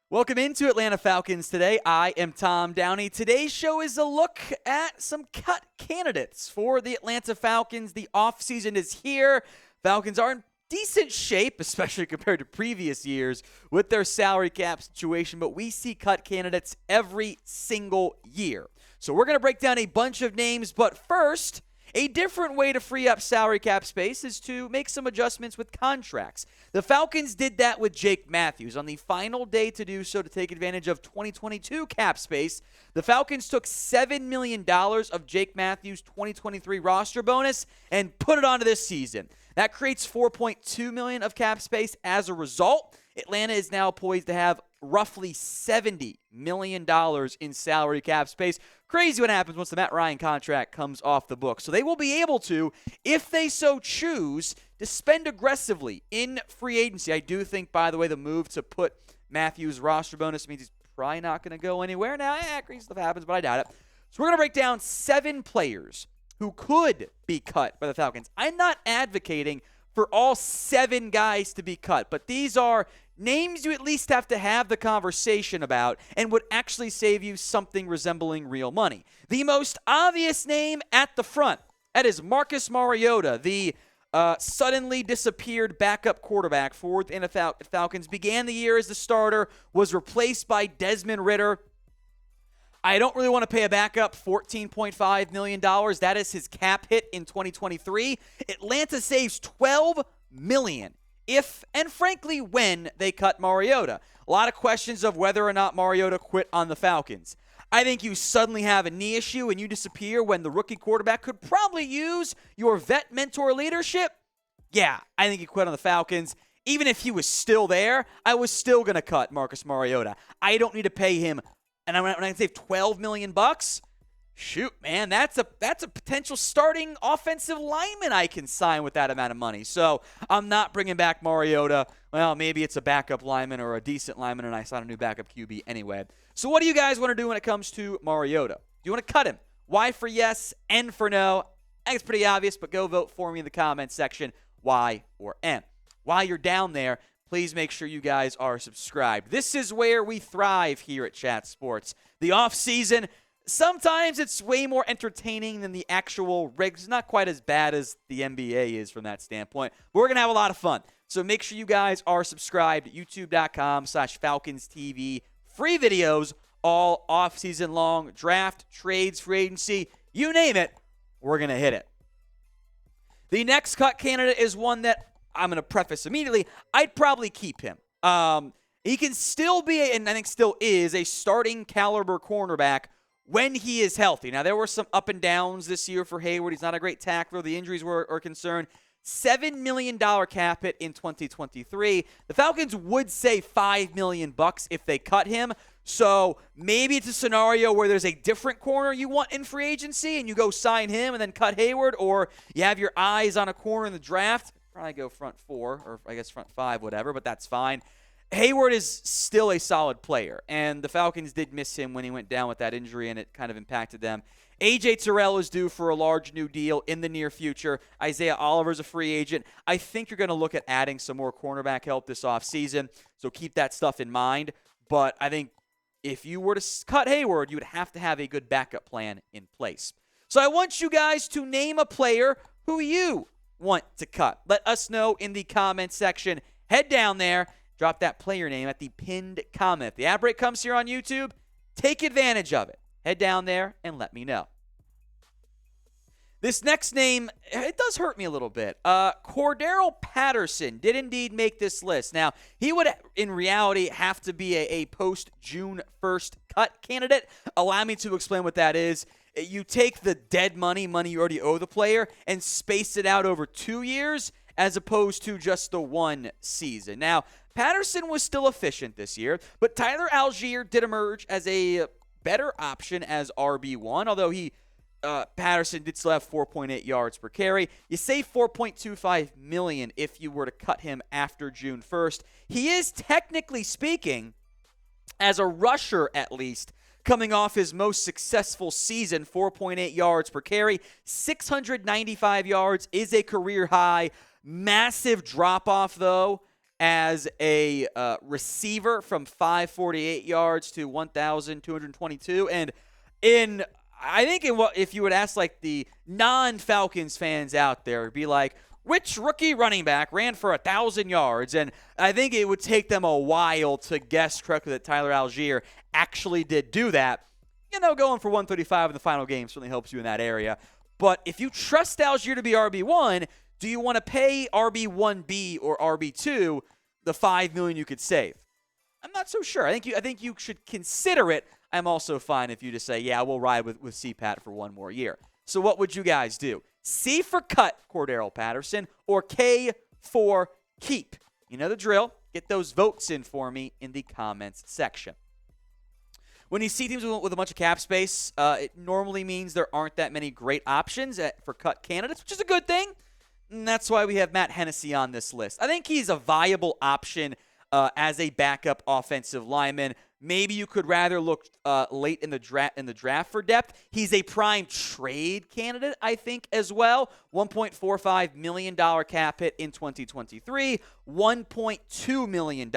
Welcome into Atlanta Falcons today. I am Tom Downey. Today's show is a look at some cut candidates for the Atlanta Falcons. The offseason is here. Falcons are in decent shape, especially compared to previous years with their salary cap situation, but we see cut candidates every single year. So we're going to break down a bunch of names, but first, a different way to free up salary cap space is to make some adjustments with contracts. The Falcons did that with Jake Matthews. On the final day to do so to take advantage of 2022 cap space, the Falcons took $7 million of Jake Matthews' 2023 roster bonus and put it onto this season. That creates $4.2 million of cap space. As a result, Atlanta is now poised to have roughly $70 million in salary cap space. Crazy what happens once the Matt Ryan contract comes off the book. So they will be able to, if they so choose, to spend aggressively in free agency. I do think, by the way, the move to put Matthews' roster bonus means he's probably not going to go anywhere. Now, crazy stuff happens, but I doubt it. So we're going to break down 7 players who could be cut by the Falcons. I'm not advocating for all 7 guys to be cut, but these are names you at least have to have the conversation about and would actually save you something resembling real money. The most obvious name at the front, that is Marcus Mariota, the suddenly disappeared backup quarterback for the NFL Falcons. Began the year as the starter, was replaced by Desmond Ridder. I don't really want to pay a backup $14.5 million. That is his cap hit in 2023. Atlanta saves $12 million if, and frankly, when they cut Mariota. A lot of questions of whether or not Mariota quit on the Falcons. I think you suddenly have a knee issue and you disappear when the rookie quarterback could probably use your vet mentor leadership. Yeah, I think he quit on the Falcons. Even if he was still there, I was still going to cut Marcus Mariota. I don't need to pay him. And when I save $12 million, shoot, man, that's a potential starting offensive lineman I can sign with that amount of money. So I'm not bringing back Mariota. Well, maybe it's a backup lineman or a decent lineman, and I sign a new backup QB anyway. So what do you guys want to do when it comes to Mariota? Do you want to cut him? Y for yes, N for no. I think it's pretty obvious, but go vote for me in the comments section, Y or N. While you're down there, please make sure you guys are subscribed. This is where we thrive here at Chat Sports. The offseason, sometimes it's way more entertaining than the actual regs. It's not quite as bad as the NBA is from that standpoint. But we're going to have a lot of fun. So make sure you guys are subscribed at youtube.com/FalconsTV. Free videos all offseason long. Draft, trades, free agency, you name it, we're going to hit it. The next cut candidate is one that I'm going to preface immediately. I'd probably keep him. He can still be, and I think still is, a starting caliber cornerback when he is healthy. Now, there were some up and downs this year for Hayward. He's not a great tackler. The injuries are concerned. $7 million cap hit in 2023. The Falcons would say $5 million if they cut him. So maybe it's a scenario where there's a different corner you want in free agency and you go sign him and then cut Hayward, or you have your eyes on a corner in the draft. Probably go front 4, or I guess front 5, whatever, but that's fine. Hayward is still a solid player, and the Falcons did miss him when he went down with that injury, and it kind of impacted them. A.J. Terrell is due for a large new deal in the near future. Isaiah Oliver's a free agent. I think you're going to look at adding some more cornerback help this offseason, so keep that stuff in mind. But I think if you were to cut Hayward, you would have to have a good backup plan in place. So I want you guys to name a player who you want to cut. Let us know in the comment section. Head down there. Drop that player name at the pinned comment. If the ad break comes here on YouTube, take advantage of it. Head down there and let me know. This next name, it does hurt me a little bit. Cordarrelle Patterson did indeed make this list. Now, he would, in reality, have to be a post-June 1st cut candidate. Allow me to explain what that is. You take the dead money you already owe the player, and space it out over 2 years as opposed to just the 1 season. Now, Patterson was still efficient this year, but Tyler Algier did emerge as a better option as RB1, although Patterson did still have 4.8 yards per carry. You save $4.25 million if you were to cut him after June 1st. He is, technically speaking, as a rusher at least, coming off his most successful season, 4.8 yards per carry. 695 yards is a career high. Massive drop-off, though, as a receiver from 548 yards to 1,222. And if you would ask like the non-Falcons fans out there, it'd be like, which rookie running back ran for 1,000 yards? And I think it would take them a while to guess correctly that Tyler Algier actually did do that. Going for 135 in the final game certainly helps you in that area. But if you trust Algier to be RB1, do you want to pay RB1B or RB2 the $5 million you could save? I'm not so sure. I think you should consider it. I'm also fine if you just say, yeah, we'll ride with CPAT for one more year. So what would you guys do? C for cut Cordarrelle Patterson or K for keep? You know the drill. Get those votes in for me in the comments section. When you see teams with a bunch of cap space, it normally means there aren't that many great options for cut candidates, which is a good thing. And that's why we have Matt Hennessy on this list. I think he's a viable option as a backup offensive lineman. Maybe you could rather look late in the draft for depth. He's a prime trade candidate, I think, as well. $1.45 million cap hit in 2023, $1.2 million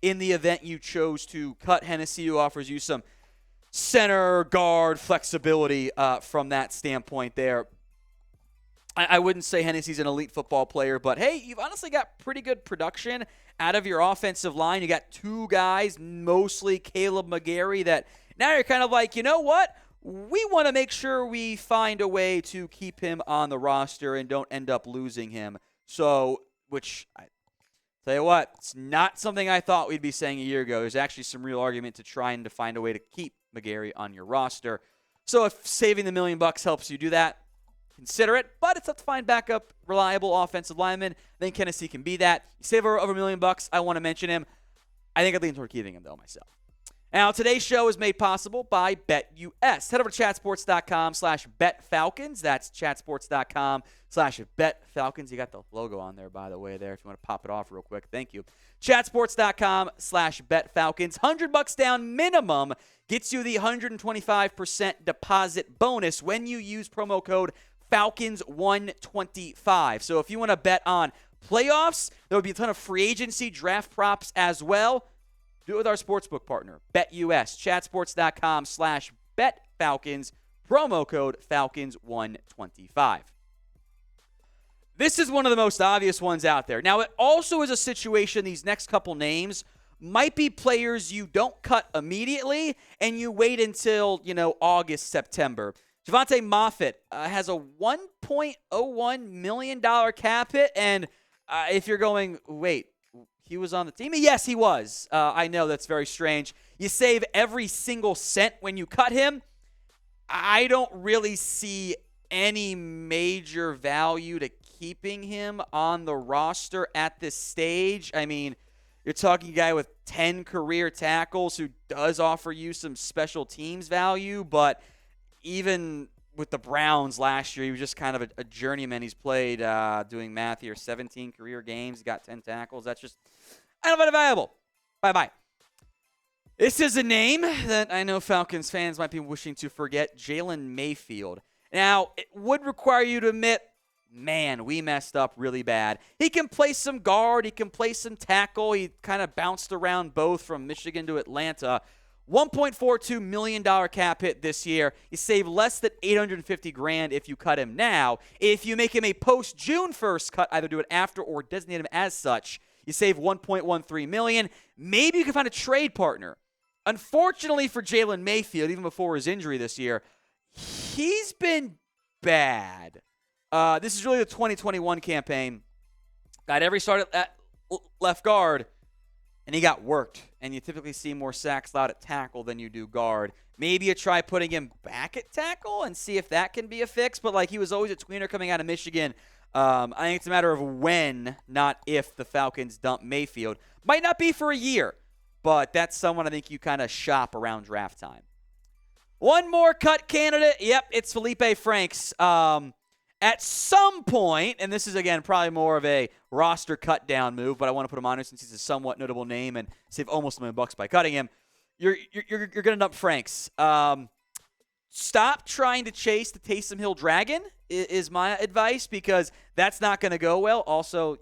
in the event you chose to cut Hennessy, who offers you some center guard flexibility from that standpoint there. I wouldn't say Hennessy's an elite football player, but hey, you've honestly got pretty good production out of your offensive line. You got two guys, mostly Caleb McGarry, that now you're kind of like, you know what? We want to make sure we find a way to keep him on the roster and don't end up losing him. So, which, I tell you what, it's not something I thought we'd be saying a year ago. There's actually some real argument to trying to find a way to keep McGarry on your roster. So if saving the $1 million helps you do that, consider it, but it's tough to find backup, reliable offensive linemen. I think Hennessy can be that. You save over $1 million, I want to mention him. I think I'd lean toward keeping him, though, myself. Now, today's show is made possible by BetUS. Head over to chatsports.com/betfalcons. That's chatsports.com/betfalcons. You got the logo on there, by the way, there, if you want to pop it off real quick. Thank you. Chatsports.com/betfalcons. $100 down minimum gets you the 125% deposit bonus when you use promo code Falcons125. So if you want to bet on playoffs, there would be a ton of free agency draft props as well. Do it with our sportsbook partner, BetUS. Chatsports.com/betfalcons. Promo code Falcons125. This is one of the most obvious ones out there. Now, it also is a situation, these next couple names might be players you don't cut immediately and you wait until, August, September. Devonte Moffett has a $1.01 million cap hit, and if you're going, wait, he was on the team? Yes, he was. I know that's very strange. You save every single cent when you cut him. I don't really see any major value to keeping him on the roster at this stage. I mean, you're talking a guy with 10 career tackles who does offer you some special teams value, but even with the Browns last year, he was just kind of a journeyman. He's played, doing math here, 17 career games, got 10 tackles. That's just, I don't find it valuable. Bye-bye. This is a name that I know Falcons fans might be wishing to forget, Jalen Mayfield. Now, it would require you to admit, man, we messed up really bad. He can play some guard. He can play some tackle. He kind of bounced around both from Michigan to Atlanta. $1.42 million cap hit this year. You save less than $850,000 if you cut him now. If you make him a post-June 1st cut, either do it after or designate him as such, you save $1.13 million. Maybe you can find a trade partner. Unfortunately for Jalen Mayfield, even before his injury this year, he's been bad. This is really the 2021 campaign. Got every start at left guard, and he got worked. And you typically see more sacks allowed at tackle than you do guard. Maybe you try putting him back at tackle and see if that can be a fix. But, he was always a tweener coming out of Michigan. I think it's a matter of when, not if, the Falcons dump Mayfield. Might not be for a year, but that's someone I think you kind of shop around draft time. One more cut candidate. Yep, it's Felipe Franks. At some point, and this is, again, probably more of a roster cut-down move, but I want to put him on here since he's a somewhat notable name and save almost $1 million by cutting him. You're going to dump Franks. Stop trying to chase the Taysom Hill Dragon is my advice, because that's not going to go well. Also,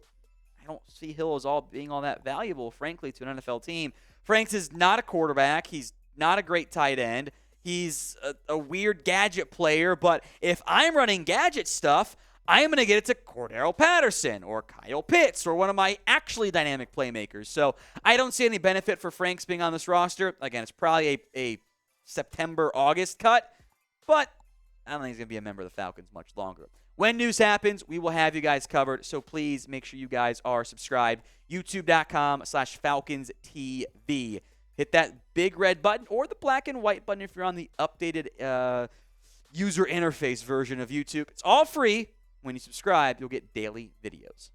I don't see Hill as being all that valuable, frankly, to an NFL team. Franks is not a quarterback. He's not a great tight end. He's a weird gadget player, but if I'm running gadget stuff, I'm going to get it to Cordarrelle Patterson or Kyle Pitts or one of my actually dynamic playmakers. So I don't see any benefit for Franks being on this roster. Again, it's probably a September, August cut, but I don't think he's going to be a member of the Falcons much longer. When news happens, we will have you guys covered, so please make sure you guys are subscribed. YouTube.com/FalconsTV. Hit that big red button or the black and white button if you're on the updated user interface version of YouTube. It's all free. When you subscribe, you'll get daily videos.